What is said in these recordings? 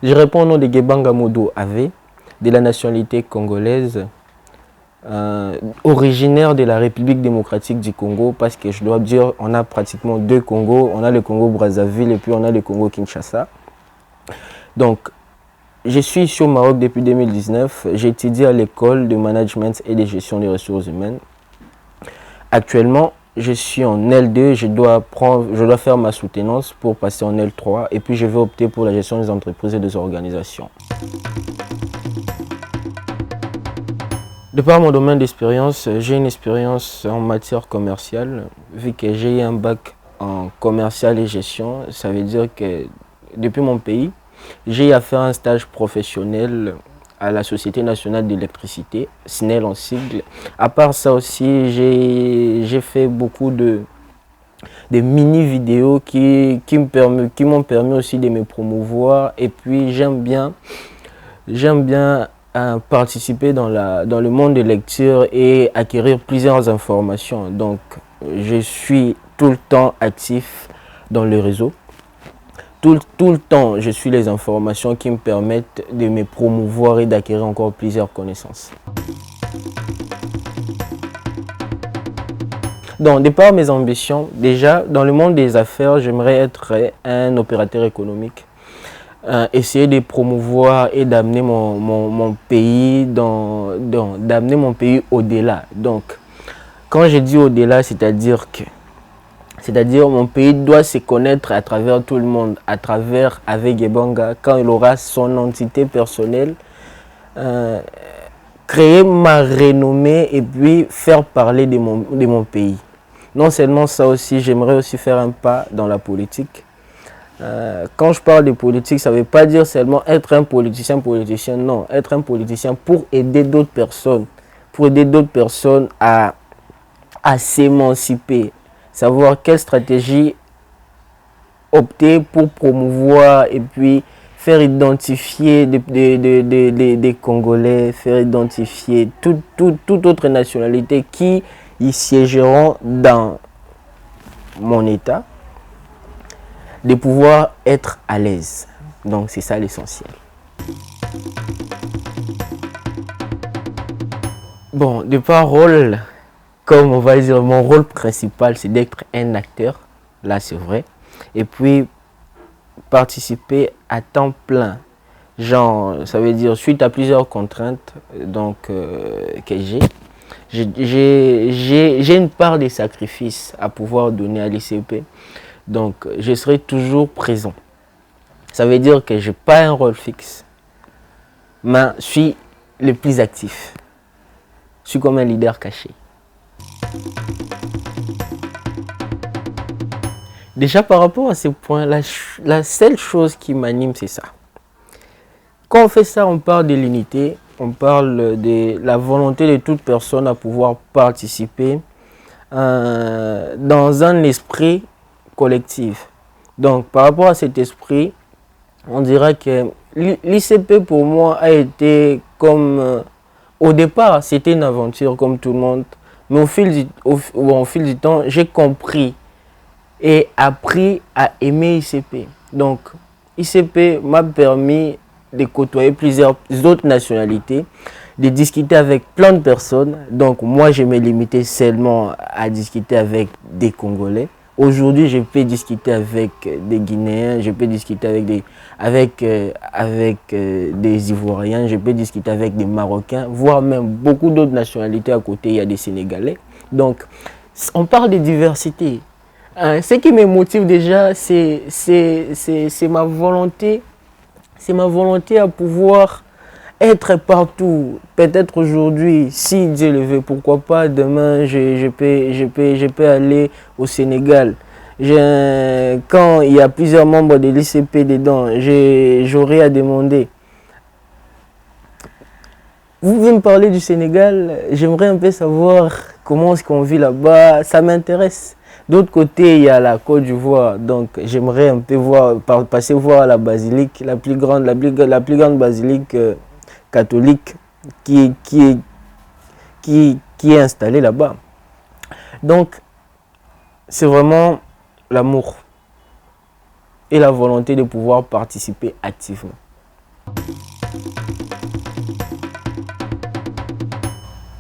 Je réponds au nom de Gebanga Modo Ave, de la nationalité congolaise, originaire de la République démocratique du Congo, parce que je dois dire, on a pratiquement deux Congos. On a le Congo Brazzaville et puis on a le Congo Kinshasa. Donc, je suis ici au Maroc depuis 2019. J'étudie à l'école de management et de gestion des ressources humaines. Actuellement, je suis en L2, je dois faire ma soutenance pour passer en L3 et puis je vais opter pour la gestion des entreprises et des organisations. De par mon domaine d'expérience, j'ai une expérience en matière commerciale. Vu que j'ai eu un bac en commercial et gestion, ça veut dire que depuis mon pays, j'ai eu à faire un stage professionnel à la Société nationale d'électricité, SNEL en sigle. À part ça aussi, j'ai fait beaucoup de mini-vidéos qui m'ont permis aussi de me promouvoir. Et puis j'aime bien participer dans le monde de lecture et acquérir plusieurs informations. Donc je suis tout le temps actif dans le réseau. Tout le temps, je suis les informations qui me permettent de me promouvoir et d'acquérir encore plusieurs connaissances. Donc, de par mes ambitions, déjà, dans le monde des affaires, j'aimerais être un opérateur économique. Essayer de promouvoir et d'amener mon pays d'amener mon pays au-delà. Donc, quand je dis au-delà, c'est-à-dire mon pays doit se connaître à travers tout le monde, à travers avec Gebanga, quand il aura son entité personnelle, créer ma renommée et puis faire parler de mon pays. Non seulement ça aussi, j'aimerais aussi faire un pas dans la politique. Quand je parle de politique, ça ne veut pas dire seulement être un politicien, non. Être un politicien pour aider d'autres personnes, à s'émanciper. Savoir quelle stratégie opter pour promouvoir et puis faire identifier des Congolais, faire identifier toute autre nationalité qui y siégeront dans mon État, de pouvoir être à l'aise. Donc c'est ça l'essentiel. Bon, de par rôle, comme on va dire, mon rôle principal, c'est d'être un acteur, là c'est vrai, et puis participer à temps plein. Genre, ça veut dire, suite à plusieurs contraintes donc, que j'ai une part des sacrifices à pouvoir donner à l'ICP. Donc, je serai toujours présent. Ça veut dire que je n'ai pas un rôle fixe, mais je suis le plus actif. Je suis comme un leader caché. Déjà par rapport à ce point, la seule chose qui m'anime, c'est ça. Quand on fait ça, on parle de l'unité, on parle de la volonté de toute personne à pouvoir participer dans un esprit collectif. Donc par rapport à cet esprit, on dira que l'ICP pour moi a été comme... au départ, c'était une aventure comme tout le monde, mais au fil du temps, j'ai compris et appris à aimer ICP. Donc, ICP m'a permis de côtoyer plusieurs autres nationalités, de discuter avec plein de personnes. Donc, moi, je me limitais seulement à discuter avec des Congolais. Aujourd'hui, je peux discuter avec des Guinéens, je peux discuter avec des Ivoiriens, je peux discuter avec des Marocains, voire même beaucoup d'autres nationalités à côté, il y a des Sénégalais. Donc, on parle de diversité. Ce qui me motive déjà, c'est ma volonté. C'est ma volonté à pouvoir être partout. Peut-être aujourd'hui, si Dieu le veut, pourquoi pas demain, je peux aller au Sénégal. Quand il y a plusieurs membres de l'ICP dedans, j'aurai à demander. Vous pouvez me parler du Sénégal, j'aimerais un peu savoir comment est-ce qu'on vit là-bas, ça m'intéresse. D'autre côté, il y a la Côte d'Ivoire, donc j'aimerais un peu passer voir la basilique, la plus grande basilique catholique qui est installée là-bas. Donc, c'est vraiment l'amour et la volonté de pouvoir participer activement.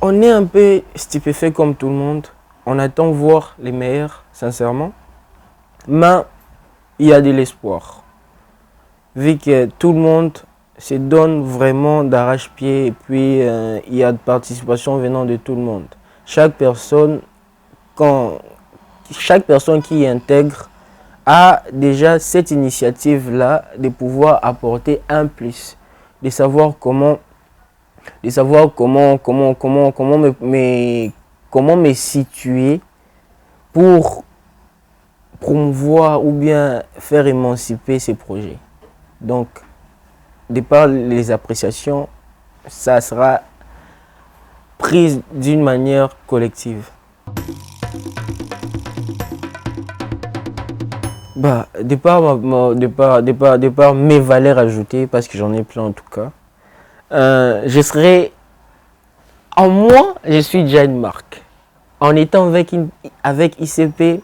On est un peu stupéfait comme tout le monde. On attend voir les meilleurs, sincèrement. Mais il y a de l'espoir. Vu que tout le monde se donne vraiment d'arrache-pied et puis il y a de participation venant de tout le monde. Chaque personne qui y intègre a déjà cette initiative-là de pouvoir apporter un plus, de savoir comment me situer pour promouvoir ou bien faire émanciper ces projets. Donc, de par les appréciations, ça sera pris d'une manière collective. Bah, de par mes valeurs ajoutées, parce que j'en ai plein en tout cas, je serai, en moi, je suis déjà une marque. En étant avec ICP,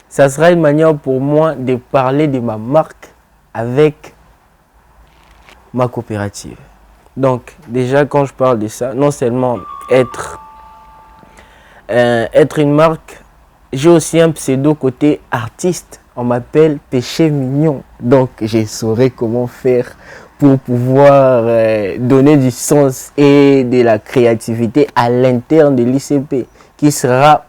ça sera une manière pour moi de parler de ma marque avec ma coopérative. Donc, déjà, quand je parle de ça, non seulement être une marque, j'ai aussi un pseudo côté artiste. On m'appelle Péché Mignon. Donc, je saurai comment faire pour pouvoir donner du sens et de la créativité à l'interne de l'ICP qui sera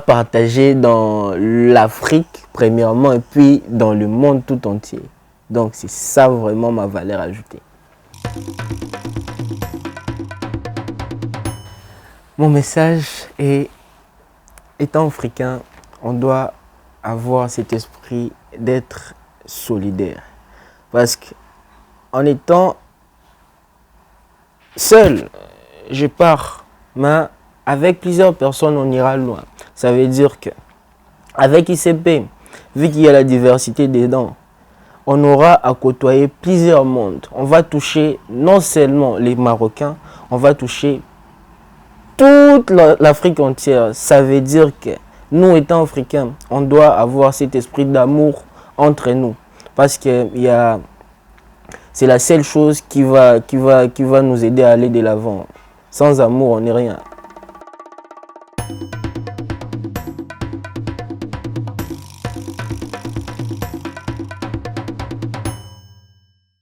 partagé dans l'Afrique premièrement et puis dans le monde tout entier. Donc, c'est ça vraiment ma valeur ajoutée. Mon message est, étant africain, on doit avoir cet esprit d'être solidaire. Parce qu'en étant seul, je pars, mais avec plusieurs personnes, on ira loin. Ça veut dire que avec ICP, vu qu'il y a la diversité dedans, on aura à côtoyer plusieurs mondes. On va toucher non seulement les Marocains, on va toucher toute l'Afrique entière. Ça veut dire que nous, étant Africains, on doit avoir cet esprit d'amour entre nous. Parce que c'est la seule chose qui va nous aider à aller de l'avant. Sans amour, on n'est rien.